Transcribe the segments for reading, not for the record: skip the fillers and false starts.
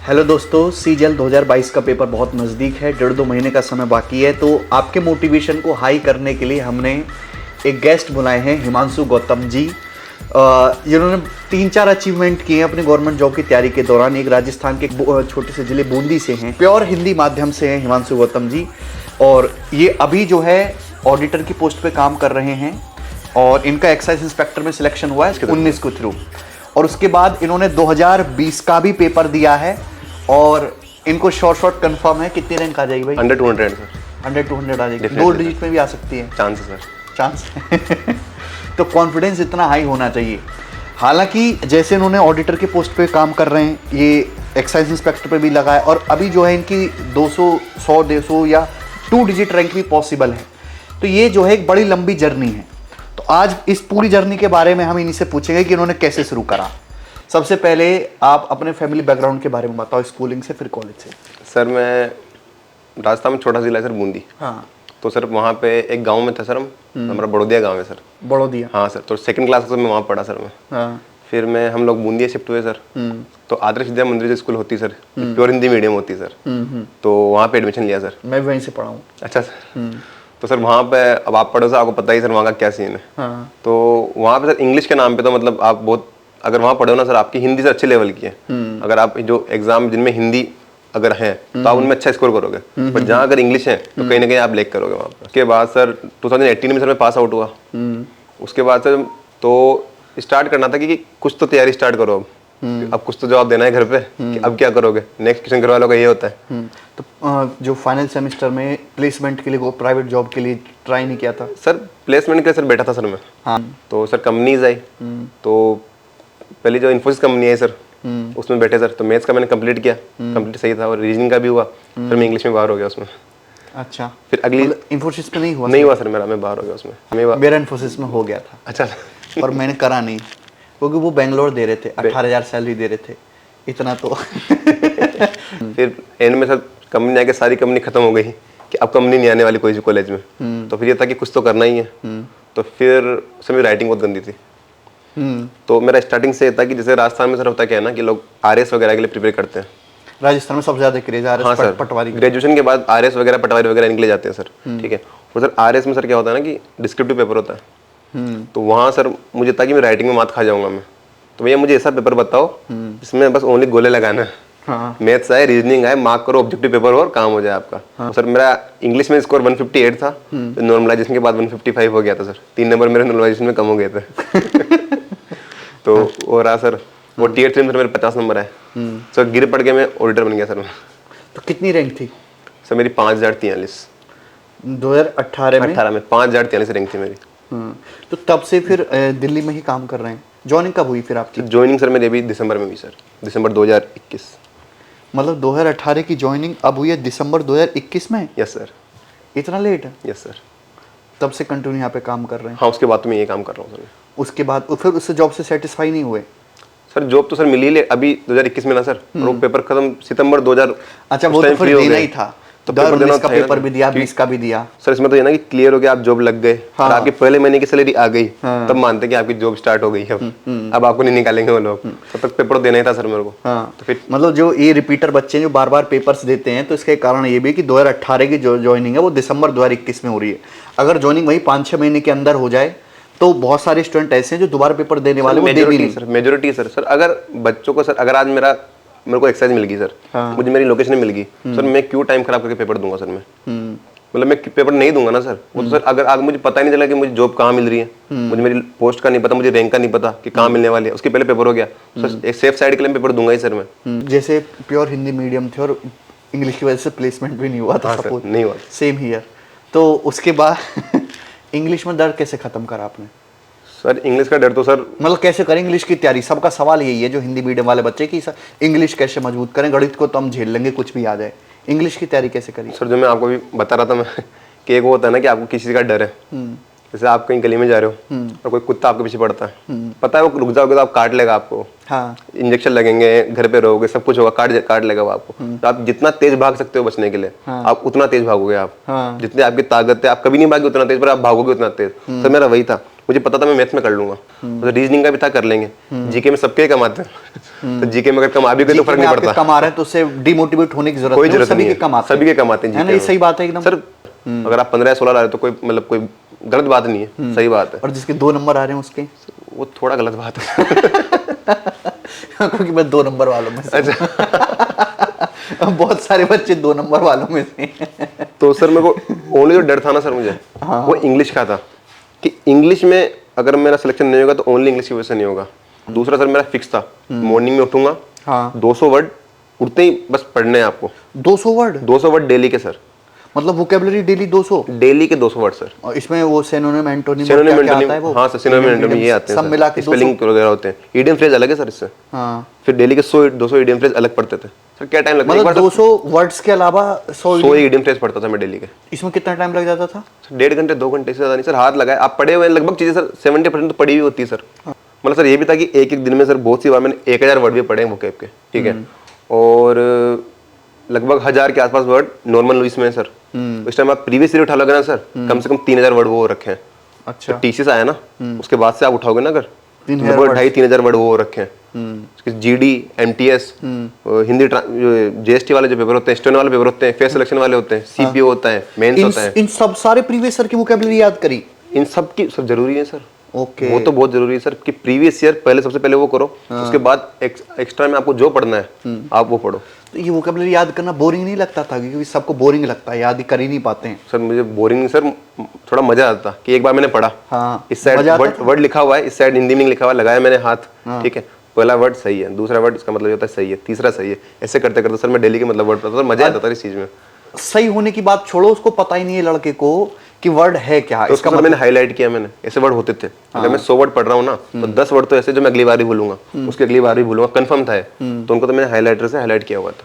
Hello दोस्तों, CGL 2022 का paper बहुत नज़दीक है, 1.5-2 महीने का समय बाकी है। तो आपके मोटिवेशन को हाई करने के लिए हमने एक गेस्ट बुलाए हैं, हिमांशु गौतम जी, जिन्होंने 3-4 अचीवमेंट किए हैं अपने गवर्नमेंट जॉब की तैयारी के दौरान। एक राजस्थान के छोटे से ज़िले बूंदी से हैं, प्योर हिंदी माध्यम से हैं हिमांशु गौतम जी, और ये अभी जो है ऑडिटर की पोस्ट पे काम कर रहे हैं और इनका एक्साइज इंस्पेक्टर में सिलेक्शन हुआ है 19 के थ्रू, और उसके बाद इन्होंने 2020 का भी पेपर दिया है और इनको शॉर्ट कंफर्म है। कितनी रैंक आ जाएगी भाई? 100-200 सर। 100-200 आ जाएगी, 2 डिजिट में भी आ सकती है। चांस है सर, चांस तो कॉन्फिडेंस इतना हाई होना चाहिए। हालांकि जैसे इन्होंने ऑडिटर के पोस्ट पे काम कर रहे हैं, ये एक्साइज इंस्पेक्टर पे भी लगा है और अभी जो है इनकी 200, 100 या 2 डिजिट रैंक भी पॉसिबल है। तो ये जो है एक बड़ी लंबी जर्नी है। तो आज इस पूरी जर्नी के बारे में हम इन्हीं से पूछेंगे कि इन्होंने कैसे शुरू करा। सबसे पहले आप अपने फैमिली बैकग्राउंड के बारे में बताओ, स्कूलिंग से फिर कॉलेज से। सर मैं राजस्थान में छोटा जिला है सर, बूंदी। हाँ। तो सर वहाँ पे एक गांव में था सर, हमारा बड़ौदिया गांव है सर। बड़ौदिया? हाँ सर। तो 2nd क्लास तक मैं वहाँ पढ़ा सर मैं। हाँ। फिर हम लोग बूंदिया शिफ्ट हुए सर। तो आदर्श विद्या मंदिर स्कूल होती सर, प्योर हिंदी मीडियम होती सर। तो वहाँ पे एडमिशन लिया सर। मैं वहीं से पढ़ा हूँ। अच्छा सर। तो सर वहाँ पे अब आप पढ़ो सर, आपको पता ही सर वहाँ का क्या सीन है। हाँ। तो वहाँ पे सर इंग्लिश के नाम पे तो मतलब आप बहुत, अगर वहाँ पढ़ो ना सर, आपकी हिंदी से अच्छे लेवल की है। अगर आप जो एग्जाम जिनमें हिंदी अगर है तो आप उनमें अच्छा स्कोर करोगे, पर जहाँ अगर इंग्लिश है तो कहीं ना कहीं आप लेक करोगे वहाँ पर। उसके बाद सर 2018 में सर मैं पास आउट हुआ। उसके बाद सर तो स्टार्ट करना था कि कुछ तो तैयारी स्टार्ट करो अब कुछ तो जवाब देना है घर पे कि अब क्या करोगे। नेक्स्ट क्वेश्चन घर वालों का ये होता है। तो जो फाइनल सेमेस्टर में प्लेसमेंट के लिए वो प्राइवेट जॉब के लिए ट्राई नहीं किया था? सर प्लेसमेंट के लिए सर बैठा था सर मैं। हाँ। तो सर कंपनीज आई, तो पहली जो इन्फोसिस कंपनी है सर, उसमें बैठे सर। तो मैथ्स का मैंने कंप्लीट किया, कंप्लीट सही था, और रीजनिंग का भी हुआ। फिर मैं इंग्लिश में बाहर हो गया उसमें। अच्छा। फिर अगली इन्फोसिस पे नहीं हुआ? नहीं हुआ सर मेरा, मैं बाहर हो गया उसमें। मेरा इन्फोसिस में हो गया था। अच्छा। और मैंने करा नहीं, क्योंकि वो बेंगलोर दे रहे थे, 18,000 सैलरी दे रहे थे, इतना तो फिर एंड में सर कंपनी आके सारी कंपनी खत्म हो गई कि अब कंपनी नहीं आने वाली कोई कॉलेज में। तो फिर ये था कि कुछ तो करना ही है। तो फिर सर मेरी राइटिंग बहुत गंदी थी। तो मेरा स्टार्टिंग से था कि जैसे राजस्थान में सर होता क्या है ना कि लोग आरएस वगैरह के लिए प्रिपेयर करते हैं। राजस्थान में सबसे ज्यादा क्रेज आरएस। हाँ सर, पटवारी ग्रेजुएशन के बाद आरएस वगैरह पटवारी वगैरह निकले जाते हैं सर। ठीक है। और सर आरएस में सर क्या होता है ना कि डिस्क्रिप्टिव पेपर होता है। तो वहाँ सर मुझे था कि मैं राइटिंग में मात खा जाऊंगा मैं। तो भैया मुझे ऐसा पेपर बताओ जिसमें बस ओनली गोले लगाना है। हाँ। मैथ्स आए, रीजनिंग आए, मार्क करो, ऑब्जेक्टिव पेपर और काम हो जाए आपका। हाँ। तो सर मेरा इंग्लिश में स्कोर 158 था, तो नॉर्मलाइजेशन के बाद 155 हो गया था सर। 3 नंबर मेरे नॉर्मलाइजेशन में कम हो गए थे। तो वो रहा सर, वो टीयर 3 में मेरे 50 नंबर आए। सर गिर पड़ के मैं ऑडिटर बन गया सर मैं। तो कितनी रैंक थी सर? मेरी 5043 2018 में। 18 में 5043 रैंक थी मेरी। तो तब से फिर दिल्ली में ही काम कर रहे हैं। ज्वाइनिंग कब हुई फिर आपकी? ज्वाइनिंग सर मेरी अभी दिसंबर में हुई सर, दिसंबर 2021। मतलब 2018 की ज्वाइनिंग अब हुई है दिसंबर 2021 में? Yes sir. इतना लेट? Yes sir. तब से कंटिन्यू यहाँ पे काम कर रहे हैं? हाँ, उसके बाद तो मैं ये काम कर रहा हूँ सर। उसके बाद फिर उससे जॉब से सेटिस्फाई नहीं हुए? सर जॉब तो सर मिली ले अभी 2021 में ना सर, और वो पेपर खत्म सितंबर 2000। अच्छा, वो तो फिर देना ही था। तो का पेपर भी दिया, 20 का भी दिया सर। इसमें तो ये ना कि क्लियर हो गया, आप जॉब लग गए। हाँ। और आपकी पहले महीने की सैलरी आ गई। हाँ। तब मानते कि आपकी जॉब स्टार्ट हो गई है। अब आपको नहीं निकालेंगे वो लोग, तब तक पेपर देना ही था सर मेरे को। हाँ। तो फिर मतलब जो ये रिपीटर बच्चे जो बार बार पेपर्स देते हैं, तो इसका कारण ये भी कि 2018 की जो ज्वाइनिंग है वो दिसंबर 2021 में हो रही है। अगर ज्वाइनिंग वही 5-6 महीने के अंदर हो जाए तो बहुत सारे स्टूडेंट ऐसे हैं जो दोबारा पेपर देने वाले वो दे भी नहीं। सर मेजोरिटी सर अगर बच्चों को सर, अगर आज मेरे को एक्सरसाइज मिल गई सर। हाँ। मुझे मेरी लोकेशन मिल गई सर, मैं क्यों टाइम खराब करके पेपर दूंगा सर मैं? मतलब मैं पेपर नहीं दूंगा ना सर। वो तो सर अगर आगे मुझे पता ही नहीं चला कि मुझे जॉब कहाँ मिल रही है, मुझे मेरी पोस्ट का नहीं पता, मुझे रैंक का नहीं पता कि कहाँ मिलने वाली है, उसके पहले पेपर हो गया सर, एक सेफ साइड के लिए पेपर दूंगा ही सर मैं। जैसे प्योर हिंदी मीडियम थे और इंग्लिश की वजह से प्लेसमेंट भी नहीं हुआ था। सपोज नहीं हुआ। Same here. तो उसके बाद इंग्लिश में डर कैसे खत्म करा आपने? सर इंग्लिश का डर तो सर, मतलब कैसे करें इंग्लिश की तैयारी? सबका सवाल यही है जो हिंदी मीडियम वाले बच्चे की, सर इंग्लिश कैसे मजबूत करें? गणित को तो हम झेल लेंगे, कुछ भी आ जाए, इंग्लिश की तैयारी कैसे करें? सर जो मैं आपको भी बता रहा था मैं कि एक वो होता है ना कि आपको किसी का डर है। जैसे आप कहीं गली में जा रहे हो और कोई कुत्ता आपके पीछे पड़ता है, पता है वो रुक जाओगे तो आप काट लेगा आपको। हाँ। इंजेक्शन लगेंगे, घर पे रहोगे, सब कुछ होगा, काट लेगा वो आपको। तो आप जितना तेज भाग सकते हो बचने के लिए, आप उतना तेज भागोगे आप। जितनी आपकी ताकत है, आप कभी नहीं भागे उतना तेज, पर आप भागोगे उतना तेज। सर मेरा वही था। मुझे पता था मैं मैथ्स में कर लूंगा, तो रीजनिंग का भी था कर लेंगे। जीके में सबके कम आते हैं, तो जीके में अगर कम आ भी गए तो फर्क नहीं पड़ता। कम आ रहे हैं तो उससे डिमोटिवेट होने की कोई जरूरत जरूरत नहीं नहीं है, सभी के कम आते हैं है ना, ये सही बात है एकदम सर। अगर आप 15 या 16 ला रहे हो तो कोई मतलब कोई गलत बात नहीं है, सही बात है। और जिसके 2 नंबर आ रहे हैं उसके वो थोड़ा गलत बात है क्योंकि मैं 2 नंबर वालों में से अच्छा बहुत सारे बच्चे 2 नंबर वालों में से तो सर मेरे को ओनली जो डर था ना सर मुझे, वो इंग्लिश का था कि इंग्लिश में अगर मेरा सिलेक्शन नहीं होगा तो ओनली इंग्लिश की वजह से नहीं होगा। दूसरा सर मेरा फिक्स था, मॉर्निंग में उठूंगा, 200 वर्ड उठते ही बस पढ़ने हैं आपको। 200 वर्ड डेली के सर, मतलब वोकैबुलरी डेली 200 डेली के 200 वर्ड सर। और इसमें वो सिनोनिम एंटोनिम सिनोनिम क्या आता है वो? हाँ सर, सिनोनिम एंटोनिम ये आते हैं सब मिला के स्पेलिंग वगैरह होते हैं, इडियम फ्रेज अलग है सर इससे। हाँ, फिर डेली के 200 इडियम फ्रेज अलग पढ़ते थे सर। क्या टाइम लगता है? मतलब 200 वर्ड्स के अलावा 100 इडियम फ्रेज पढ़ता था मैं डेली के। इसमें कितना टाइम लग जाता था? 1.5 घंटे 2 घंटे से ज्यादा नहीं सर। हाथ लगाए आप पढ़े हुए लगभग चीजें सर 70% तो पढ़ी हुई होती है सर। मतलब सर ये भी था कि एक एक दिन में सर बहुत सी बार मैंने 1000 वर्ड भी पढ़े हैं वोकैब के, ठीक है, और लगभग 1000 के आसपास वर्ड नॉर्मल लुइस में सर। इस टाइम आप प्रीवियस ईयर उठा लोगे ना सर, कम से कम 3000 वर्ड वो रखे हैं। अच्छा, तो टीसीएस आया ना, उसके बाद से आप उठाओगे ना अगर 3000 2,500-3,000 वर्ड वो रखे हैं। जीडी, एमटीएस, हिंदी, जीएसटी वाले जो पेपर होते हैं, स्टेनो वाले पेपर होते हैं, फेस सिलेक्शन वाले होते हैं, सीपीओ होता है, मेंस होता है। इन सब सारे प्रीवियस ईयर की वोकैबुलरी याद करी? इन सब की सब जरूरी है सर। ओके, वो तो बहुत जरूरी है सर कि प्रीवियस ईयर पहले सबसे पहले वो करो, उसके बाद एक्स्ट्रा में आपको जो पढ़ना है आप वो पढ़ो। तो ये वोकैबुलरी याद करना बोरिंग नहीं लगता था? क्योंकि सबको बोरिंग लगता है, याद ही कर ही नहीं पाते हैं। सर मुझे बोरिंग नहीं सर, थोड़ा मजा आता कि एक बार मैंने पढ़ा, इस साइड वर्ड लिखा हुआ है, इस साइड हिंदी में लिखा हुआ है, लगाया मैंने हाथ, ठीक है, पहला वर्ड सही है, दूसरा वर्ड इसका मतलब होता है सही है, तीसरा सही है, ऐसे करते करते सर मैं डेली के मतलब वर्ड पढ़ता था, मजा आता था इस चीज में। सही होने की बात छोड़ो, उसको पता ही नहीं है लड़के को कि वर्ड है क्या। तो इसका मतलब मैंने हाईलाइट किया, मैंने ऐसे वर्ड होते थे। अगर मैं 100 वर्ड पढ़ रहा हूँ ना, तो 10 वर्ड तो ऐसे जो मैं अगली बार भी भूलूंगा, उसके अगली बार भी भूलूंगा, कंफर्म था। तो उनको तो मैंने हाईलाइटर से हाईलाइट किया हुआ था,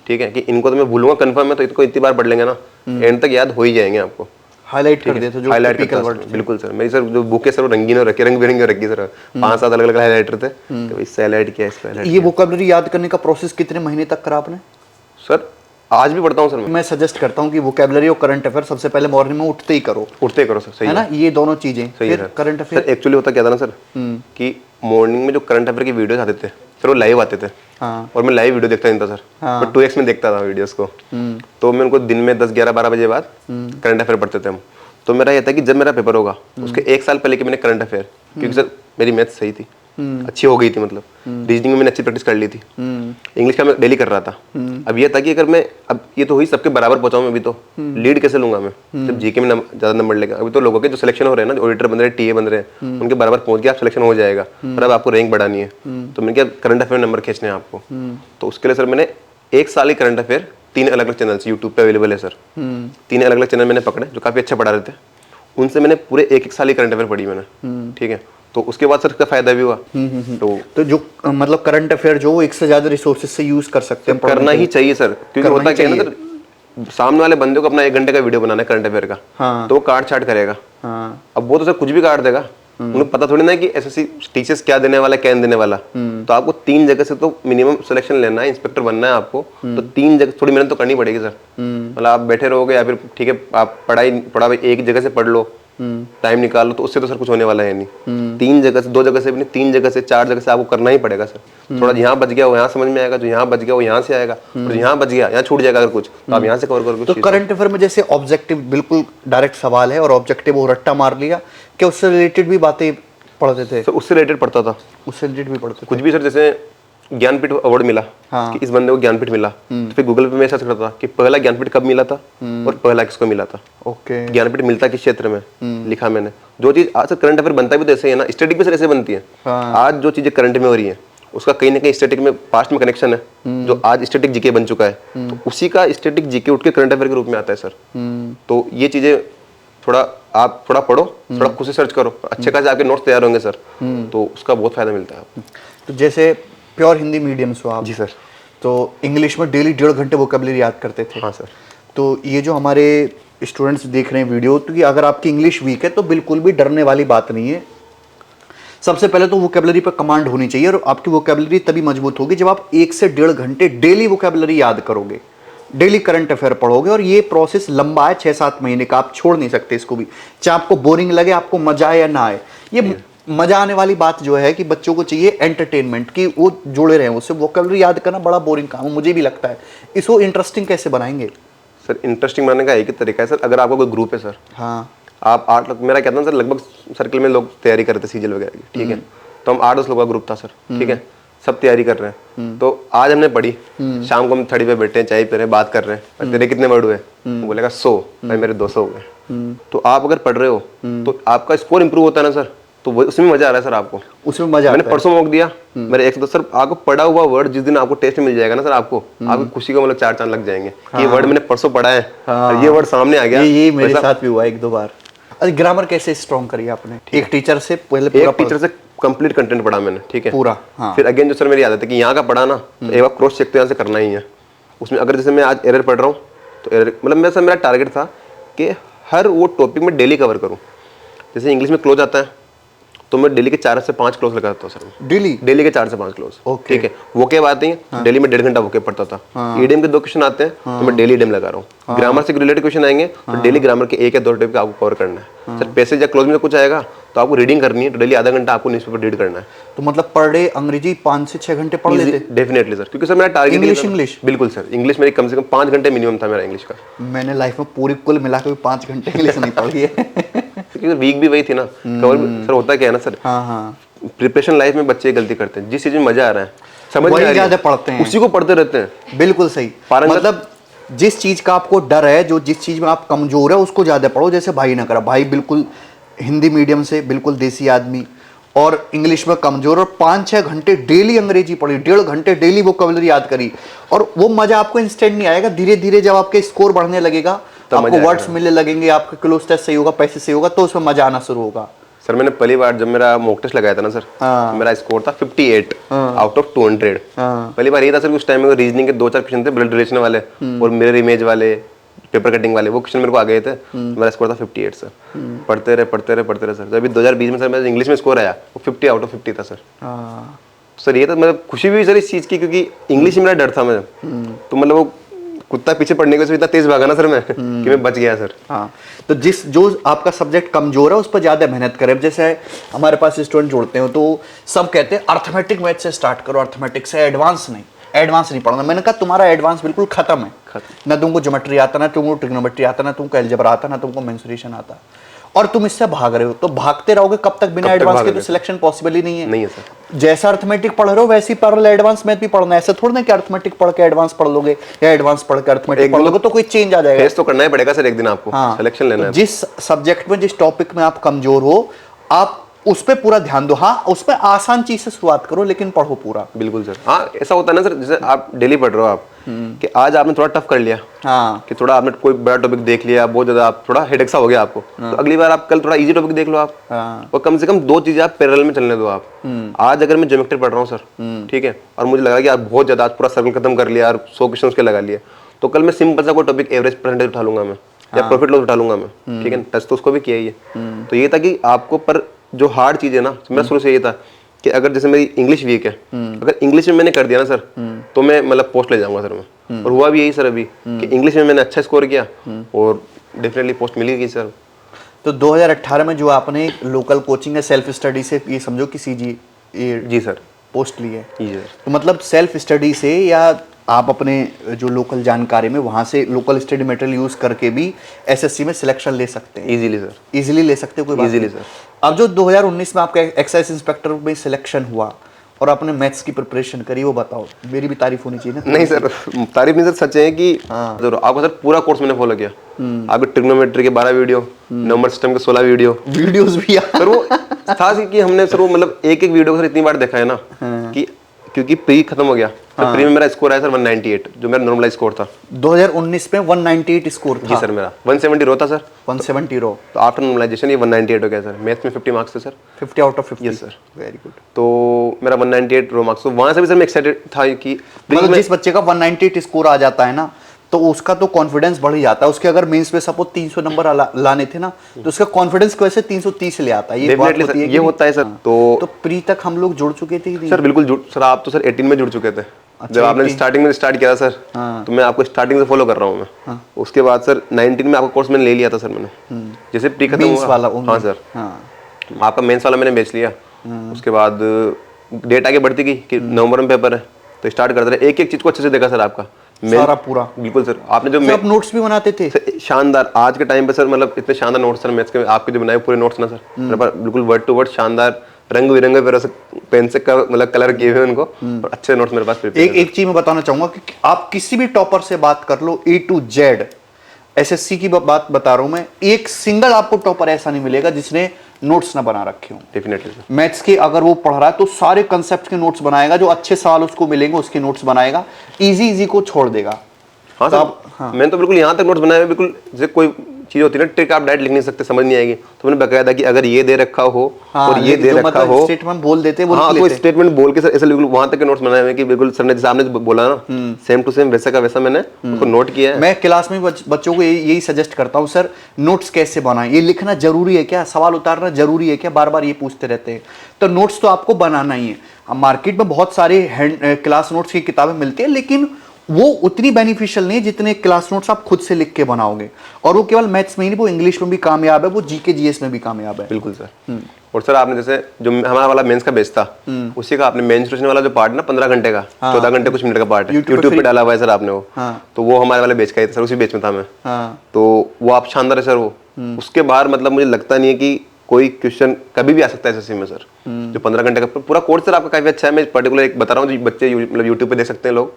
ठीक है, कि इनको तो मैं भूलूंगा कंफर्म है, तो इनको इतनी बार पढ़ लेंगे ना, एंड तक याद हो ही जाएंगे आपको। हाईलाइट कर देते जो टिपिकल वर्ड। बिल्कुल सर, मेरी सर जो बुक है सर वो रंगीन हो रखी है, रंग बिरंगी हो रखी है सर। 5-7 अलग अलग हाईलाइटर थे, तो इससे हाईलाइट किया, इससे हाईलाइट। ये वोकैबुलरी याद करने का प्रोसेस कितने महीने तक करा आपने? सर आज भी पढ़ता हूँ सर मैं सजेस्ट करता हूँ कि वोकैबुलरी और करंट अफेयर सबसे पहले मॉर्निंग में उठते ही करो सर, सही है ना, ये दोनों चीजें। फिर करंट अफेयर। सर एक्चुअली होता क्या था ना सर, कि मॉर्निंग में जो करंट अफेयर की वीडियोस आते थे सर वो लाइव आते थे, और मैं लाइव वीडियो देखता नहीं था सर, मैं 2x में देखता था वीडियोस को। तो मैं उनको दिन में 10-11-12 बजे बाद करंट अफेयर पढ़ते थे हम। तो मेरा ये था कि जब मेरा पेपर होगा उसके 1 साल पहले के मैंने करंट अफेयर, क्योंकि सर मेरी मैथ्स सही थी, अच्छी हो गई थी, मतलब रीजनिंग में मैंने अच्छी प्रैक्टिस कर ली थी, इंग्लिश का मैं डेली कर रहा था। अब ये था कि अगर मैं, अब ये तो हुई सबके बराबर पहुंचाऊं मैं भी, तो लीड कैसे लूंगा मैं जब जीके में ज्यादा नंबर लेगा। अभी तो लोगों के जो सिलेक्शन हो रहे हैं ना, ऑडिटर बन रहे हैं, टीए बन रहे हैं, उनके बराबर पहुंच गया आप सिलेक्शन हो जाएगा, पर अब आपको रैंक बढ़ानी है। तो मैंने क्या, करंट अफेयर नंबर खींचने हैं आपको। तो उसके लिए सर मैंने 1 साल ही करंट अफेयर 3 अलग अलग चैनल यूट्यूब पे अवेलेबल है सर, 3 अलग अलग चैनल मैंने पकड़े जो काफी अच्छा पढ़ा रहे थे, उनसे मैंने पूरे 1-1 साल ही करंट अफेयर पढ़ी मैंने, ठीक है। तो उसके बाद सर इसका फायदा भी हुआ। तो जो मतलब करंट अफेयर जो एक से ज्यादा रिसोर्सेज से यूज कर सकते हैं, करना ही चाहिए सर, क्योंकि होता क्या है ना सर, सामने वाले बंदे को अपना 1 घंटे का वीडियो बनाना है करंट अफेयर का, तो वो काट छाट करेगा। अब वो तो सर कुछ भी काट देगा, उन्हें पता थोड़ी ना है कि एसएससी टीचर्स क्या देने वाला, क्या नहीं देने वाला। तो आपको 3 जगह से तो मिनिमम सिलेक्शन लेना है, इंस्पेक्टर बनना है आपको, तो 3 जगह थोड़ी मेहनत तो करनी पड़ेगी सर। मतलब आप बैठे रहोगे या फिर ठीक है आप पढ़ा एक जगह से पढ़ लो, टाइम निकाल लो, तो उससे तो सर कुछ होने वाला है नहीं। 3 जगह से, 2 जगह से भी नहीं, 3 जगह से 4 जगह से आपको करना ही पड़ेगा सर। थोड़ा यहाँ बच गया वो यहाँ समझ में आएगा, जो यहाँ बच गया वो यहाँ से आएगा, और यहाँ बच गया यहाँ छूट जाएगा अगर कुछ, तो आप यहाँ से कवर करोगे। तो करंट अफेयर में जैसे ऑब्जेक्टिव बिल्कुल डायरेक्ट सवाल है और ऑब्जेक्टिव वो रट्टा मार लिया, क्या उससे रिलेटेड भी बातें पढ़ते थे? सर उससे रिलेटेड पढ़ता था, उससे रिलेटेड भी पढ़ते कुछ भी सर। जैसे ज्ञानपीठ अवार्ड मिला, कि इस बंदे को ज्ञानपीठ मिला, तो फिर गूगल पे मैं सर्च करता था कि पहला ज्ञानपीठ कब मिला था और पहला किसको मिला था। ओके, ज्ञानपीठ मिलता किस क्षेत्र में, लिखा मैंने। जो चीज आज सर करंट अफेयर बनता भी तो ऐसे ही है ना, स्टैटिक भी सर ऐसे बनती है। आज जो चीजें करंट में हो रही है उसका कहीं ना कहीं स्टैटिक में पास्ट में कनेक्शन है, जो आज स्टैटिक जीके बन चुका है, तो उसी का स्टैटिक जीके उठ के करंट अफेयर के रूप में आता है सर। तो ये चीजें थोड़ा आप थोड़ा पढ़ो, थोड़ा खुद से सर्च करो, अच्छे खासे आपके नोट्स तैयार होंगे सर, तो उसका बहुत फायदा मिलता है आपको। तो जैसे प्योर हिंदी मीडियम से आप? जी सर। तो इंग्लिश में डेली 1.5 घंटे वोकैबुलरी याद करते थे? हाँ सर। तो ये जो हमारे स्टूडेंट्स देख रहे हैं वीडियो, तो कि अगर आपकी इंग्लिश वीक है तो बिल्कुल भी डरने वाली बात नहीं है। सबसे पहले तो वोकैबुलरी पर कमांड होनी चाहिए, और आपकी वोकैबुलरी तभी मजबूत होगी जब आप 1 से 1.5 घंटे डेली वोकैबुलरी याद करोगे। डेली करंट अफेयर पढ़ोगे, और ये प्रोसेस लंबा है, 6-7 महीने का, आप छोड़ नहीं सकते इसको भी, चाहे आपको बोरिंग लगे, आपको मजा आए या ना आए। ये मजा आने वाली बात जो है कि बच्चों को चाहिए एंटरटेनमेंट, कि वो जुड़े रहे उससे। वोकैबुलरी याद करना बड़ा बोरिंग काम है, मुझे भी लगता है। इसको इंटरेस्टिंग कैसे बनाएंगे? सर इंटरेस्टिंग बनाने का एक ही तरीका है सर, अगर आपका कोई ग्रुप है सर, हाँ, आप 8 लोग, मेरा कहता हूँ सर, लगभग सर्कल में लोग तैयारी कर रहे थे सीजल वगैरह की, ठीक है, तो हम 8-10 लोग का ग्रुप था सर, ठीक है, सब तैयारी कर रहे हैं। तो आज हमने पढ़ी, शाम को हम थड़ी पे बैठे हैं, चाय पी रहे हैं, बात कर रहे हैं, तेरे कितने वर्ड हुए? वो बोलेगा 100, भाई मेरे 200 हो गए। तो आप अगर पढ़ रहे हो तो आपका स्कोर इंप्रूव होता है ना सर, तो उसमें मजा आ रहा है सर आपको, उसमें मजा। मैंने परसों मॉक दिया, मेरे 110 सर, आपको पढ़ा हुआ वर्ड जिस दिन आपको टेस्ट मिल जाएगा ना सर, आपको आपकी खुशी को मतलब 4 चांद लग जाएंगे कि ये वर्ड मैंने परसों पढ़ा है और ये वर्ड सामने आ गया। ये मेरे साथ भी हुआ 1-2 बार। अरे ग्रामर कैसे स्ट्रॉन्ग करी आपने? एक टीचर से पहले एक टीचर से कंप्लीट कंटेंट पढ़ा मैंने, ठीक है, पूरा, हाँ। फिर अगेन जो सर मेरी आदत है कि यहाँ का पढ़ा ना, तो एक बार क्रॉस चेक तो यहाँ से करना ही है उसमें। अगर जैसे मैं आज एरर पढ़ रहा हूँ तो एरर, मतलब मेरा टारगेट था कि हर वो टॉपिक में डेली कवर करूँ। जैसे इंग्लिश में क्लोज आता है तो मैं डेली के 4 से 5 क्लोज लगाता हूँ सर, डेली के 4 से 5 क्लोज, ठीक है। वोकेब आते हैं, डेली में 1.5 घंटा वोकेब पढ़ता था। ईडीएम के 2 क्वेश्चन आते हैं तो मैं डेली ईडीएम लगा रहा हूँ। ग्रामर से रिलेटेड क्वेश्चन आएंगे तो डेली ग्रामर के 1 या 2 टॉपिक आपको कवर करना है सर। पैसेज या क्लोज में कुछ आएगा तो आपको रीडिंग करनी है, तो डेली आधा घंटा आपको न्यूज़पेपर रीड करना है। तो मतलब पर डे अंग्रेजी 5 से 6 घंटे पढ़ लेते? डेफिनेटली सर, क्योंकि सर मेरा टारगेट इंग्लिश बिल्कुल सर, इंग्लिश मेरी कम से कम 5 घंटे मिनिमम था मेरा इंग्लिश का। मैंने लाइफ में पूरी कुल मिलाकर 5 घंटे इंग्लिश नहीं पढ़ी है। क्योंकि वीक भी वही थी ना कवर। सर होता क्या है ना सर, प्रिपरेशन लाइफ में बच्चे गलती करते हैं, जिस चीज में मजा आ रहा है समझ में ज्यादा पढ़ते हैं, उसी को पढ़ते रहते हैं। बिल्कुल सही, मतलब जिस चीज का आपको डर है, जो जिस चीज में आप कमजोर है, उसको ज्यादा पढ़ो। जैसे भाई ना करा, भाई बिल्कुल हिंदी मीडियम से, बिल्कुल देसी आदमी, और इंग्लिश में कमजोर, और 5-6 घंटे डेली अंग्रेजी पढ़ी, 1.5 घंटे डेली वोकैबुलरी याद करी। और वो मजा आपको इंस्टेंट नहीं आएगा, धीरे धीरे जब आपके स्कोर बढ़ने लगेगा, आपको वर्ड्स मिलने लगेंगे, आपका क्लोज टेस्ट सही होगा, पैसे सही होगा, तो उसमें मजा आना शुरू होगा। सर मैंने पहली बार जब मेरा मॉक टेस्ट लगाया था ना सर, तो मेरा स्कोर था 58 आउट ऑफ 200। पहली बार ये था सर, उस टाइम में रीजनिंग के 2-4 क्वेश्चन थे, ब्लड रिलेशन वाले और मिरर इमेज वाले, पेपर कटिंग वाले, वो क्वेश्चन मेरे को आ गए थे। मेरा स्कोर था 58 सर। पढ़ते रहे सर। जब अभी 2020 में सर मेरा इंग्लिश में स्कोर आया वो 50 आउट ऑफ 50 था सर। सर ये था, मतलब खुशी भी हुई सर इस चीज़ की, क्योंकि इंग्लिश में मेरा डर था मैं, तो मतलब वो कुत्ता पीछे पढ़ने के इतना तेज भागा ना सर मैं कि मैं बच गया सर। हाँ, तो जो आपका सब्जेक्ट कमजोर है उस पर ज्यादा मेहनत करें। जैसे हमारे पास स्टूडेंट जोड़ते हो तो सब कहते हैं अर्थमेटिक मैथ से स्टार्ट करो, अर्थमेटिक से, एडवांस नहीं पढ़ना। मैंने कहा तुम्हारा एडवांस बिल्कुल खत्म है, ना तुमको ज्योमेट्री आता, ना तुमको ट्रिग्नोमेट्री आता, ना तुमको अलजेब्रा आता, ना तुमको मेंसुरेशन आता, और तुम इससे भाग रहे हो। तो भागते रहोगे कब तक? बिना एडवांस के तो सिलेक्शन पॉसिबल ही नहीं है सर। जैसा अर्थमेटिक पढ़ रहे हो वैसे ही पैरेलल एडवांस मैथ भी पढ़ना है। ऐसा थोड़ा ना कि अर्थमेटिक पढ़ के एडवांस पढ़ लोगे या एडवांस पढ़ के अर्थमेटिक पढ़ लोगे तो कोई चेंज आ जाएगा। फेस तो करना ही पड़ेगा सर एक दिन आपको, सिलेक्शन लेना है। जिस सब्जेक्ट में, जिस टॉपिक में आप कमजोर हो, आप उस पे पूरा ध्यान दो। हाँ, उस पे आसान चीज से शुरुआत करो, लेकिन पढ़ो पूरा। बिल्कुल सर। हाँ, ऐसा होता है ना सर, जैसे आप डेली पढ़ रहे हो आप, कि आज आपने थोड़ा टफ कर लिया, कि थोड़ा आपने कोई बड़ा टॉपिक देख लिया, बहुत ज्यादा आप थोड़ा हेडेक सा हो गया आपको, तो अगली बार आप कल थोड़ा इजी टॉपिक देख लो आप, और कम से कम 2 चीजें आप पैरेलल में चलने दो आप। आज अगर मैं ज्योमेट्री पढ़ रहा हूँ सर, ठीक है, और मुझे लगा कि आप बहुत ज्यादा आज पूरा सर्कल खत्म कर लिया और 100 क्वेश्चन उसके लगा लिए, तो कल मैं सिंपल सा कोई टॉपिक एवरेज परसेंटेज उठा लूंगा मैं, या प्रॉफिट लॉस उठा लूंगा मैं, ठीक है। टच तो उसको भी किया ही है। तो ये था कि आपको, पर जो हार्ड चीज है ना, मेरा शुरू से ये था कि अगर जैसे मेरी इंग्लिश वीक है, अगर इंग्लिश में मैंने कर दिया ना सर, तो मैं मतलब पोस्ट ले जाऊंगा सर मैं। और हुआ भी यही सर अभी, कि इंग्लिश में मैंने अच्छा स्कोर किया और डेफिनेटली पोस्ट मिली गई सर। तो 2018 में जो आपने लोकल कोचिंग है सेल्फ स्टडी से, ये समझो कि सीजी जी सर पोस्ट ली है, जी सर। तो मतलब सेल्फ स्टडी से, या आप अपने जो लोकल जानकारी में वहाँ से लोकल स्टडी मटेरियल यूज़ करके भी एसएससी में सिलेक्शन ले सकते हैं? इजीली सर, इजीली ले सकते हो, कोई बात इजीली नहीं। सर। अब जो 2019 में आपका एक्साइज इंस्पेक्टर में सिलेक्शन हुआ और आपने मैथ्स की प्रिपरेशन करी, वो बताओ, मेरी भी तारीफ होनी चाहिए ना। नहीं सर, तारीफ नहीं सर, सच है कि आपको सर पूरा कोर्स मैंने फॉलो किया। आपके ट्रिग्नोमेट्री के 12 वीडियो, नंबर सिस्टम के 16 वीडियोस भी सर। वो था कि हमने सर वो मतलब एक वेडियो को सर इतनी बार देखा है ना, कि क्योंकि प्री खत्म हो गया, तो प्री में मेरा स्कोर आया सर 198, जो मेरा नॉर्मलाइज स्कोर था 2019 में। 198 स्कोर था? जी सर, मेरा 170 रो था सर। 170 रो, तो आफ्टर नॉर्मलाइजेशन ये 198 हो गया सर। मैथ्स में 50 मार्क्स थे sir, 50 out of 50। Yes sir, very good. तो मेरा 198 रो मार्क्स, तो वहां से भी सर मैं एक्साइटेड था कि मतलब जिस बच्चे का 198 स्कोर आ जाता है ना, तो उसका तो कॉन्फिडेंस बढ़ ही जाता है। उसके अगर मेंस में सपोज 300 नंबर लाने थे ना, तो उसका कॉन्फिडेंस की वजह से 330 ले आता है। ये बात होती है, ये होता है सर। तो प्री तक हम लोग जुड़ चुके थे सर? बिल्कुल सर, आप तो सर 18 में जुड़ चुके थे। जब आपने स्टार्टिंग में स्टार्ट किया था सर, तो मैं आपको स्टार्टिंग से फॉलो कर रहा हूँ मैं। उसके बाद सर 19 में आपका कोर्स मैंने ले लिया था सर मैंने, जैसे प्री खत्म हुआ वाला हाँ सर, आपका मेंस वाला मैंने बेच लिया। उसके बाद डेट आगे बढ़ती गई कि नवंबर में पेपर है, तो स्टार्ट करते रहे, एक एक चीज को अच्छे से देखा सर आपका सारा पूरा। बिल्कुल सर, आपने जो आप नोट्स भी बनाते थे शानदार आज के टाइम पे सर, मतलब इतने शानदार नोट्स सर मैथ्स के आपके जो बनाए पूरे नोट्स ना सर, मेरे पास बिल्कुल वर्ड टू वर्ड शानदार, रंग बिरंगे पेन से मतलब कलर किए हुए उनको, और अच्छे नोट्स मेरे पास। एक चीज मैं बताना चाहूंगा कि आप किसी भी टॉपर से बात कर लो, A to Z एसएससी की बात बता रहा हूं मैं, एक सिंगल आपको टॉपर ऐसा नहीं मिलेगा जिसने नोट्स ना बना रखे हों। डेफिनेटली मैथ्स के अगर वो पढ़ रहा है तो सारे कंसेप्ट के नोट्स बनाएगा, जो अच्छे सवाल उसको मिलेंगे उसके नोट्स बनाएगा, इजी को छोड़ देगा। हाँ तो सर, मैंने तो बिल्कुल यहाँ तक नोट्स बनाए हुए, बिल्कुल जैसे कोई चीज होती है ना ट्रिक आप डायरेक्ट लिख नहीं सकते, समझ नहीं आएगी, तो मैंने बकायदा कि अगर ये दे रखा हो और ये दे रखा हो, स्टेटमेंट बोल देते हैं, हाँ तो स्टेटमेंट बोल के सर ऐसे बिल्कुल वहां तक के नोट्स बनाए हुए कि बिल्कुल सर ने जैसे आपने बोला ना सेम टू सेम वैसा का वैसा मैंने उसको नोट किया है। मैं क्लास में बच्चों को यही सजेस्ट करता हूँ, सर नोट्स कैसे बनाएं, ये लिखना जरूरी है क्या, सवाल उतारना जरूरी है क्या, बार बार ये पूछते रहते हैं, तो नोट्स तो आपको बनाना ही है। अब मार्केट में बहुत सारे क्लास नोट्स की किताबें मिलती है, लेकिन वो उतनी बेनिफिशियल नहीं है जितने क्लास नोट्स आप खुद से लिख के बनाओगे, और वो केवल मैथ्स में ही नहीं, वो इंग्लिश में भी कामयाब है, वो जीके जीएस में भी कामयाब है। बिल्कुल सर। और सर आपने जैसे जो हमारा वाला मेंस का बेच था, उसी का आपने मेंस्ट्रुएशन वाला जो पार्ट ना 15 घंटे का 14 घंटे कुछ मिनट का पार्ट है, यूट्यूब पे डाला हुआ है सर आपने वो, तो वो हमारे वाले बेच का ही था सर, उसी बेच में था मैं, तो वो आप शानदार है सर वो। उसके बाहर मतलब मुझे लगता नहीं है कि कोई क्वेश्चन कभी भी आ सकता है एसएससी में सर। जो 15 घंटे का पूरा कोर्स सर आपका काफी अच्छा है, मैं पर्टिकुलर एक बता रहा हूँ जो बच्चे मतलब यूट्यूब पे देख सकते हैं लोग,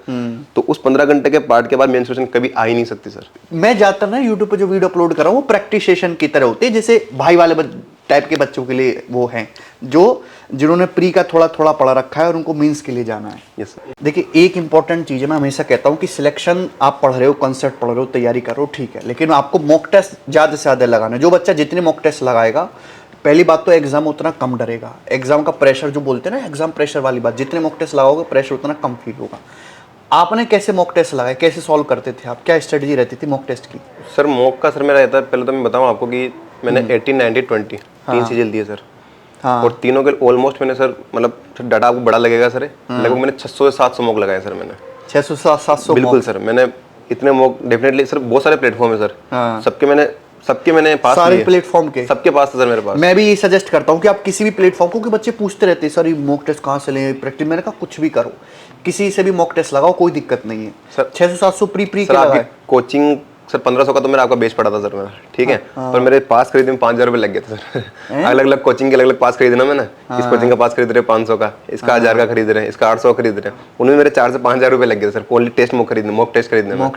तो उस 15 घंटे के पार्ट के बाद मेंस्ट्रुएशन कभी आ ही नहीं सकती सर। मैं ज्यादातर ना यूट्यूब पे जो वीडियो अपलोड कर रहा हूँ वो प्रैक्टिस सेशन की तरह होते हैं, जैसे भाई वाले टाइप के बच्चों के लिए वो हैं, जो जिन्होंने प्री का थोड़ा थोड़ा पढ़ा रखा है और उनको मीन्स के लिए जाना है। यस देखिए एक इंपॉर्टेंट चीज है, मैं हमेशा कहता हूँ कि सिलेक्शन आप पढ़ रहे हो, कंसेप्ट पढ़ रहे हो, तैयारी कर रहे हो, ठीक है, लेकिन आपको मॉक टेस्ट ज्यादा से ज्यादा लगाना है। जो बच्चा जितने मॉक टेस्ट लगाएगा, पहली बात तो एग्जाम उतना कम डरेगा, एग्जाम का प्रेशर जो बोलते हैं ना, एग्जाम प्रेशर वाली बात, जितने मॉक टेस्ट लगाओगे प्रेशर उतना कम फील होगा। आपने कैसे मॉक टेस्ट लगाए, कैसे सॉल्व करते थे आप, क्या स्ट्रेटजी रहती थी मॉक टेस्ट की? सर मॉक का सर मेरा रहता है, पहले तो मैं बताऊं आपको कि मैंने 18, 90, 20 तीन सीजन दिए सर, और तीनों के ऑलमोस्ट मैंने सर मतलब डाटा आपको बड़ा लगेगा सर, लगभग मैंने 600 से 700 मॉक लगाए सर मैंने। 600 से 700 बिल्कुल सर, मैंने इतने मॉक डेफिनेटली सर, बहुत सारे प्लेटफॉर्म है सर, सबके मैंने पास सारे प्लेटफॉर्म के सबके पास था सर मेरे पास। मैं भी ये सजेस्ट करता हूँ कि आप किसी भी प्लेटफॉर्म को, कि बच्चे पूछते रहते हैं सर ये मॉक टेस्ट कहाँ से लें, प्रैक्टिस, मैंने कहा कुछ भी करो, किसी से भी मॉक टेस्ट लगाओ, कोई दिक्कत नहीं है सर। 600-700 प्री के लगाए। कोचिंग सर 1500 का तो मेरा आपका बेच पड़ा था सर मेरा, ठीक है, पर मेरे पास खरीदने में 5000 रुपये लग गए थे सर। अलग अलग कोचिंग के अलग अलग पास खरीदना मैंने, इस कोचिंग का पास खरीद रहे 500 का, इसका 1000 का खरीद रहे हैं, इसका 800 खरीद रहे हैं, उनमें मेरे 4 से 5000 रुपये लग गए सर, ओनली टेस्ट मॉक खरीदने मॉक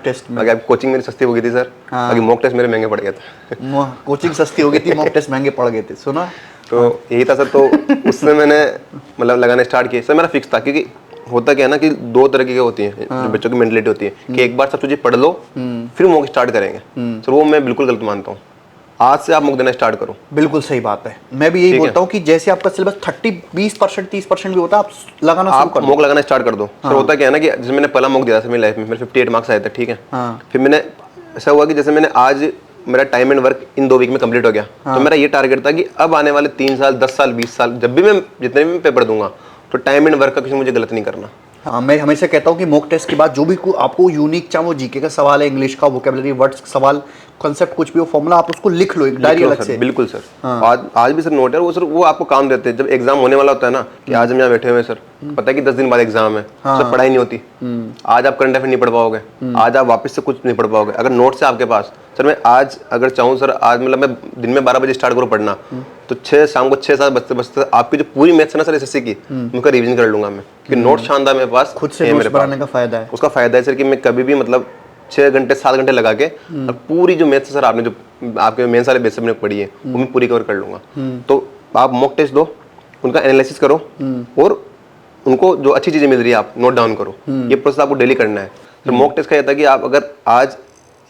टेस्ट में। अगर कोचिंग मेरी सस्ती हो गई थी सर, बाकी मॉक टेस्ट मेरे महंगे पड़ गए थे। कोचिंग सस्ती हो गई थी, मॉक टेस्ट महंगे पड़ गए थे, सुना? तो यही था सर, तो उससे मैंने मतलब लगाने स्टार्ट किए सर। मेरा फिक्स था, क्योंकि होता क्या है ना कि दो तरह की होती है जो बच्चों की मेंटलिटी होती है कि एक बार सब चीजें पढ़ लो फिर मॉक स्टार्ट करेंगे, सर वो मैं बिल्कुल गलत मानता हूँ। आज से आप मॉक देना स्टार्ट करो। बिल्कुल सही बात है, मैं भी यही बोलता हूँ कि जैसे आपका सिलेबस 20%, 30% भी होता है, आप लगाना शुरू कर दो, मॉक लगाना स्टार्ट कर दो। सर होता क्या है ना कि जैसे मैंने पहला मॉक दिया था मेरी लाइफ में, मेरे 58 मार्क्स आए थे, ठीक है, फिर मैंने ऐसा हुआ कि जैसे मैंने आज मेरा time and work in 2 week में कंप्लीट हो गया, तो मेरा ये टारगेट था कि अब आने वाले 3 साल 10 साल 20 साल जब भी मैं जितने भी पेपर दूंगा तो टाइम एंड वर्क का कुछ मुझे गलत नहीं करना। हाँ, मैं हमेशा कहता हूँ कि मॉक टेस्ट के बाद जो भी आपको यूनिक, चाहे वो जीके का सवाल है, इंग्लिश का वोकैबुलरी वर्ड्स सवाल, कॉन्सेप्ट कुछ भी हो, फॉर्मूला, आप उसको लिख लो एक डायरी अलग से। बिल्कुल सर, आज भी सर नोट है वो सर, वो आपको काम देते हैं। जब एग्जाम होने वाला होता है ना कि आज हम यहाँ बैठे हुए हैं सर, पता है कि 10 दिन बाद एग्जाम है, सर पढ़ाई नहीं होती, आज आप करंट अफेयर नहीं पढ़ पाओगे, आज आप वापस से कुछ नहीं पढ़ पाओगे। अगर नोट्स है आपके पास, सर मैं आज अगर चाहूँ सर, आज मतलब मैं दिन में 12 बजे स्टार्ट करूँ पढ़ना, तो 6 शाम को 6-7 बजते बजते आपकी जो पूरी मैथ्स है ना सर एसएससी की, उनका रिवीजन कर लूंगा मैं, क्योंकि नोट शानदार मेरे पास खुद से नोट्स बनाने का फायदा है। उसका फायदा है सर कि मैं कभी भी मतलब 6 घंटे 7 घंटे लगा के और पूरी जो मैथ्स सर आपने जो आपके मेंस वाले बेसिक में पढ़ी है वो मैं पूरी कवर कर लूंगा। तो आप मॉक टेस्ट दो, उनका एनालिसिस करो और उनको जो अच्छी चीजें मिल रही है आप नोट डाउन करो। ये प्रोसेस आपको डेली करना है। तो मॉक टेस्ट का ये था कि आप अगर आज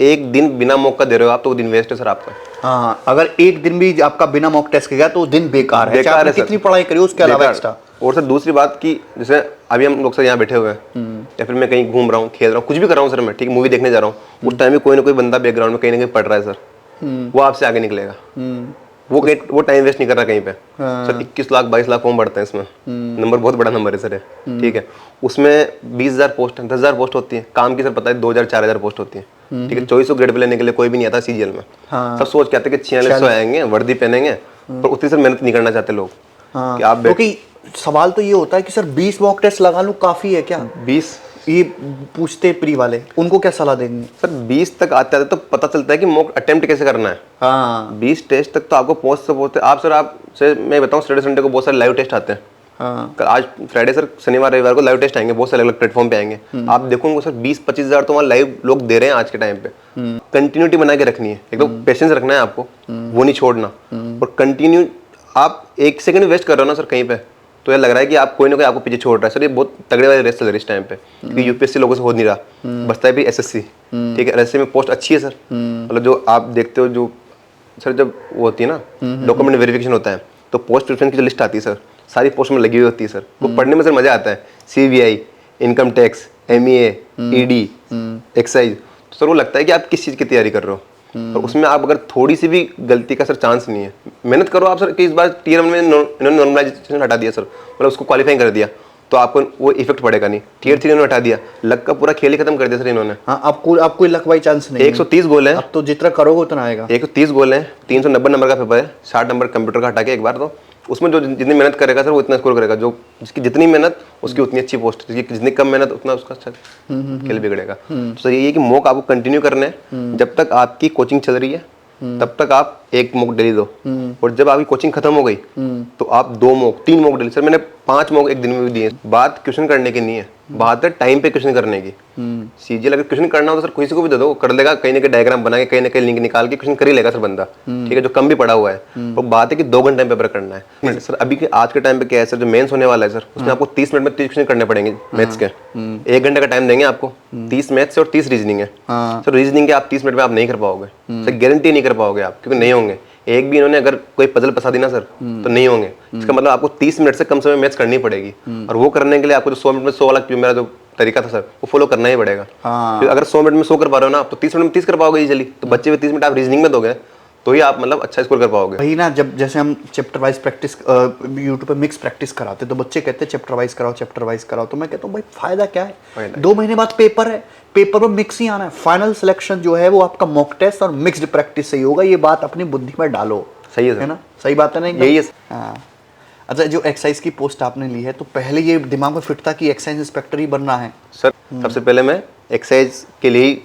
एक दिन बिना मॉक का दे रहे हो आप, तो वो दिन वेस्ट है सर आपका। हाँ, अगर एक दिन भी आपका बिना मॉक टेस्ट का गया तो दिन बेकार है, चाहे कितनी पढ़ाई करिए उसके अलावा एक्स्ट्रा। और सर दूसरी बात कि जैसे अभी हम लोग सर यहाँ बैठे हुए हैं या फिर मैं कहीं घूम रहा हूँ, खेल रहा हूँ, कुछ भी कर रहा हूँ सर, मैं ठीक मूवी देखने जा रहा हूँ, उस टाइम में कोई ना कोई बंदा बैकग्राउंड में कहीं ना कहीं पढ़ रहा है सर, वो आपसे आगे निकलेगा। वो टाइम वेस्ट नहीं कर रहा कहीं पे। सर 21 लाख 22 लाख फॉर्म भरते हैं इसमें, नंबर बहुत बड़ा नंबर है सर, ठीक है। उसमें 20,000 पोस्ट है, 10,000 पोस्ट होती है, काम की सर पता है 2,000 4,000 पोस्ट होती है, ठीक है। 2400 ग्रेड पे लेने के लिए कोई भी नहीं आता सीजीएल में। सब सोच के आते कि 4600 आएंगे, वर्दी पहनेंगे, पर उतनी सर मेहनत नहीं करना चाहते लोग। कि आप क्योंकि सवाल तो ये होता है कि सर 20 मॉक टेस्ट लगा लूं काफी है क्या? 20 ये पूछते प्री वाले, उनको क्या सलाह देंगे? सर 20 तक आते आते तो पता चलता है कि मॉक अटेम्प्ट कैसे करना है। हाँ 20 टेस्ट तक तो आपको पहुंचते आप से मैं बताऊं, सैटरडे संडे को बहुत सारे लाइव टेस्ट आते हैं। आज फ्राइडे सर, शनिवार रविवार को लाइव टेस्ट आएंगे, बहुत सारे अलग प्लेटफॉर्म पे आएंगे। आप देखोगे सर 20-25 हज़ार तो वहाँ लाइव लोग दे रहे हैं आज के टाइम पे। कंटिन्यूटी बना के रखनी है, एक तो पेशेंस रखना है आपको, वो नहीं छोड़ना, और कंटिन्यू आप 1 सेकंड वेस्ट कर रहे हो ना सर कहीं पे, तो ये लग रहा है कि आप कोई ना कोई आपको पीछे छोड़ रहा है। सर ये बहुत तगड़े वाले रेस चल रही है इस टाइम पे, क्योंकि यूपीएससी लोगों से हो नहीं रहा, बचता है भी एसएससी, ठीक है। एसएससी में पोस्ट अच्छी है सर, मतलब जो आप देखते हो, जो सर जब वो होती है ना डॉक्यूमेंट वेरिफिकेशन होता है, तो पोस्ट प्रेफरेंस की जो लिस्ट आती है सर, सारी पोस्ट में लगी हुई होती है सर, वो पढ़ने में सर मजा आता है। CBI, income tax, MEA, ED, excise, तो सर वो लगता है कि आप किस चीज़ की तैयारी कर रहे हो, और उसमें आप अगर थोड़ी सी भी गलती का सर चांस नहीं है, मेहनत करो आप सर। कि इस बार टीयर 1 में इन्होंने नॉर्मलाइजेशन हटा दिया सर, मतलब उसको क्वालिफाई कर दिया, तो आपको वो इफेक्ट पड़ेगा नहीं। टीयर 3 इन्होंने हटा दिया, लक का पूरा खेल ही खत्म कर दिया सर इन्होंने। हाँ, आपको लक बाई चांस नहीं 130 गोल है, अब तो जितना करोगे उतना आएगा। 130 गोल है, 390 नंबर का पेपर है, 60 नंबर कंप्यूटर का हटा के एक बार, तो उसमें जो जितनी मेहनत करेगा सर वो इतना स्कोर करेगा, जो जिसकी जितनी मेहनत उसकी उतनी अच्छी पोस्ट, जितनी कम मेहनत उतना उसका अच्छा खेल बिगड़ेगा। तो सर यही है कि मॉक आपको कंटिन्यू करने हैं, जब तक आपकी कोचिंग चल रही है तब तक आप 1 मॉक डेली दो, और जब आपकी कोचिंग खत्म हो गई तो आप 2 मॉक 3 मॉक डेली। सर मैंने 5 मॉक एक दिन में भी दिए। बात क्वेश्चन करने की नहीं है, बात है टाइम पे क्वेश्चन करने की। सीजीएल अगर क्वेश्चन करना हो तो सर किसी को भी दे दो, कर लेगा, कहीं ना कहीं डायग्राम बना के कहीं ना कहीं लिंक निकाल के क्वेश्चन कर ही लेगा सर बंदा, ठीक है, जो कम भी पढ़ा हुआ है। तो बात है कि 2 घंटे में पेपर करना है। सर अभी के आज के टाइम पे क्या है सर, जो मेंस होने वाला है सर, उसमें आपको 30 मिनट में 30 क्वेश्चन करने पड़ेंगे मैथ्स के। 1 घंटे का टाइम देंगे आपको, 30 मैथ्स और 30 रीजनिंग है। सर रीजनिंग के आप 30 मिनट में आप नहीं कर पाओगे सर, गारंटी नहीं कर पाओगे आप, क्योंकि नहीं होंगे। एक भी इन्होंने अगर कोई पजल फंसा दी ना सर, तो नहीं होंगे। इसका मतलब आपको 30 मिनट से कम समय मैथ्स करनी पड़ेगी, और वो करने के लिए आपको जो 100 मिनट में 100 वाला जो मेरा जो तरीका था सर, वो फॉलो करना ही पड़ेगा। अगर 100 मिनट में 100 कर पा रहे हो ना, तो 30 मिनट में 30 कर पाओगे इजीली। तो बच्चे में 30 मिनट आप रीजनिंग में दोगे तो ही आप मतलब अच्छा स्कोर कर पाओगे। वही ना, जब जैसे हम चैप्टर वाइज प्रैक्टिस यूट्यूब पे मिक्स प्रैक्टिस कराते, तो बच्चे कहते हैं चैप्टर वाइज कराओ, तो मैं कहता हूँ भाई फायदा क्या है? 2 महीने बाद पेपर है, पेपर में मिक्स ही आना है। फाइनल सिलेक्शन जो है वो आपका मॉक टेस्ट और मिक्स्ड प्रैक्टिस से ही होगा। ये बात अपनी बुद्धि में डालो। सही है ना, सही बात है ना? यही है। हाँ। अच्छा, जो एक्साइज की पोस्ट आपने ली है, तो पहले ये दिमाग में फिट था कि एक्साइज इंस्पेक्टर ही बनना है? सर सबसे पहले मैं एक्साइज के लिए ही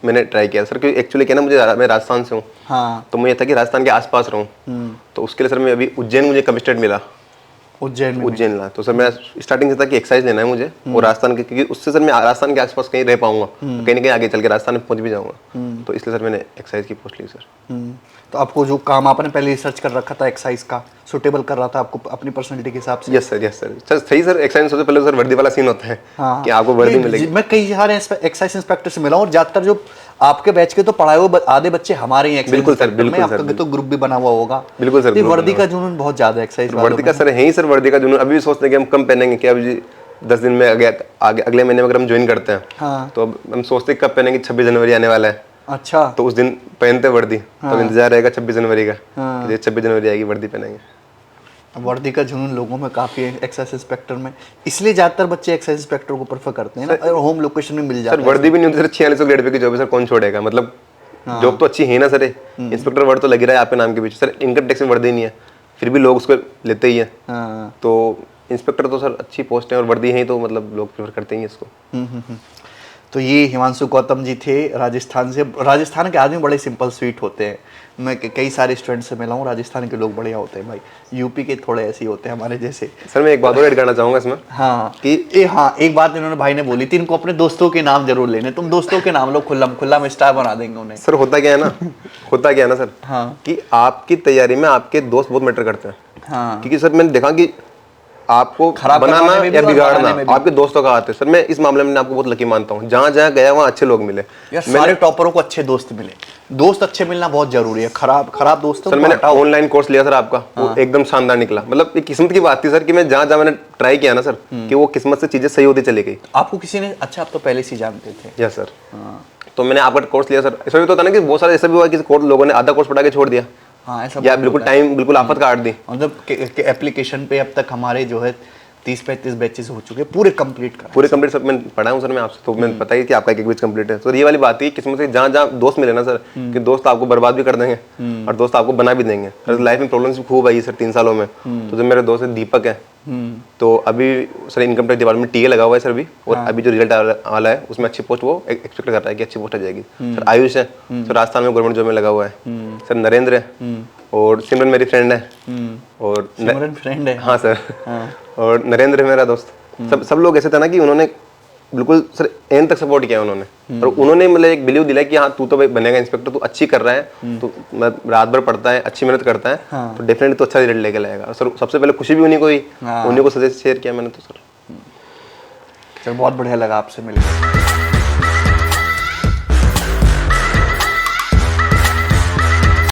मैंने ट्राई किया सर, क्योंकि एक्चुअली क्या ना, मैं राजस्थान से हूँ। हाँ। तो मुझे था कि राजस्थान के आसपास रहूँ, तो उसके लिए सर मैं अभी उज्जैन, मुझे कमिस्टेड मिला, उज्जैन ला। तो सर मैं स्टार्टिंग से था कि एक्साइज लेना है मुझे, और राजस्थान के, क्योंकि उससे सर मैं राजस्थान के आसपास कहीं रह पाऊंगा, कहीं ना कहीं आगे चल के राजस्थान में पहुंच भी जाऊंगा। तो इसलिए सर मैंने एक्साइज की पोस्ट ली सर। तो आपको जो काम आपने पहले रिसर्च कर रखा था एक्साइज का, सुटेबल कर रहा था आपको अपनी पर्सनैलिटी के हिसाब से? यस सर सही सर। एक्साइज सबसे पहले सर वर्दी वाला सीन होता है। हाँ। कि आपको वर्दी मिलेगी। मैं कई सारे एक्साइज इंस्पेक्टर से मिला हूं, और ज्यादातर जो आपके बैच के तो पढ़ाए हुए आधे बच्चे हमारे ही एक्साइज इंस्पेक्टर में। आपका तो ग्रुप भी बना हुआ होगा। बिल्कुल सर। वर्दी का जुनून बहुत ज्यादा एक्साइज वर्दी का सर है ही सर, वर्दी का जुनून। अभी भी सोचते हैं कि हम कम पहनेंगे, क्या अभी 10 दिन में अगले महीने में अगर हम ज्वाइन करते हैं, हाँ। तो अब हम सोचते हैं कब पहनेंगे, 26 जनवरी आने वाला है। अच्छा। तो उस दिन पहनते वर्दी। हाँ। तो इंतजार रहेगा 26 जनवरी का। हाँ। 26 जनवरी आएगी, वर्दी पहनेंगे। वर्दी का जुनून लोगों में काफी है एक्साइज इंस्पेक्टर में, इसलिए ज्यादातर बच्चे एक्साइज इंस्पेक्टर को प्रेफर करते हैं ना, और होम लोकेशन में मिल जाता है। सर वर्दी भी नहीं होती सर, 4600 ग्रेड पे की जॉब है सर, कौन छोड़ेगा? मतलब जॉब तो अच्छी है ना सर, इंस्पेक्टर वर्ड तो लग रहा है आपके नाम के पीछे। सर इनकम टैक्स में वर्दी नहीं है, फिर भी लोग उसको लेते ही है। तो इंस्पेक्टर तो सर अच्छी पोस्ट है, और वर्दी है तो मतलब लोग प्रेफर करते ही इसको। तो ये हिमांशु गौतम जी थे राजस्थान से। राजस्थान के आदमी बड़े सिंपल स्वीट होते हैं। मैं कई सारे स्टूडेंट से मिला हूँ, राजस्थान के लोग बढ़िया होते हैं भाई। यूपी के थोड़े ऐसे ही होते हैं हमारे जैसे। सर मैं एक बात और ऐड करना चाहूँगा इसमें। हाँ कि हाँ, एक बात इन्होंने भाई ने बोली थी, इनको अपने दोस्तों के नाम जरूर लेने। तुम दोस्तों के नाम लो, खुल्ला में स्टार बना देंगे उन्हें। सर होता क्या है ना सर, हाँ, कि आपकी तैयारी में आपके दोस्त बहुत मैटर करते हैं। हाँ। क्योंकि सर मैंने देखा कि आपको खराब बनाना या बिगाड़ना आपके दोस्तों का हाथ है। सर मैं इस मामले में आपको बहुत लकी मानता हूँ, जहाँ जहाँ गया वहाँ अच्छे लोग मिले। सारे टॉपरों को अच्छे दोस्त मिले। दोस्त अच्छे मिलना बहुत जरूरी है। खराब दोस्तों सर मैंने ऑनलाइन कोर्स लिया सर आपका, वो एकदम शानदार निकला। मतलब एक किस्मत की बात थी सर, कि मैं जहाँ जहाँ मैंने ट्राई किया ना सर, कि वो किस्मत से चीजें सही होती चली गई। आपको किसी ने, अच्छा आप तो पहले से जानते थे? Yes sir. तो मैंने आपका कोर्स लिया सर। ऐसा भी तो होता ना कि बहुत सारे ऐसा भी हुआ कि लोगों ने आधा कोर्स पढ़ा के छोड़ दिया। हाँ, ऐसा या बहुत बिल्कुल होता है। टाइम बिल्कुल आफत काट दी। मतलब एप्लीकेशन पे अब तक हमारे जो है 30-35 बैचेस हो चुके, पूरे कंप्लीट कर। पूरे कंप्लीट सब मैं पढ़ा हूँ सर मैं आपसे, तो मैंने पता ही कि आपका एक बैच कंप्लीट है। तो ये वाली बात है कि किस्मत से जहाँ जहाँ दोस्त मिले ना सर, कि दोस्त आपको बर्बाद भी कर देंगे और दोस्त आपको बना भी देंगे। सर लाइफ में प्रॉब्लम्स भी खूब आई सर 3 सालों में। तो जो मेरे दोस्त है दीपक है, तो अभी सर इनकम टैक्स डिपार्टमेंट में टीए लगा हुआ है सर अभी, और अभी जो रिजल्ट वाला है उसमें अच्छी पोस्ट वो एक्सपेक्ट कर रहा है कि अच्छी पोस्ट आ जाएगी। सर आयुष है, सर राजस्थान में गवर्नमेंट जॉब में लगा हुआ है। सर नरेंद्र है, और सिमरन मेरी फ्रेंड है, और सिमरन फ्रेंड है। हाँ सर, और नरेंद्र है मेरा दोस्त। सब लोग ऐसे थे ना कि उन्होंने बिल्कुल सर एंड तक सपोर्ट किया उन्होंने, और उन्होंने मतलब एक बिलीव दिलाया कि हाँ तू तो भाई बनेगा इंस्पेक्टर, तू अच्छी कर रहा है, तो रात भर पढ़ता है, अच्छी मेहनत करता है, तो डेफिनेटली तो अच्छा रिजल्ट लेके लाएगा। सर सबसे पहले खुशी भी उन्हीं को ही, उन्हीं को सजेस्ट शेयर किया मैंने तो सर। बहुत बढ़िया लगा आपसे मिलकर।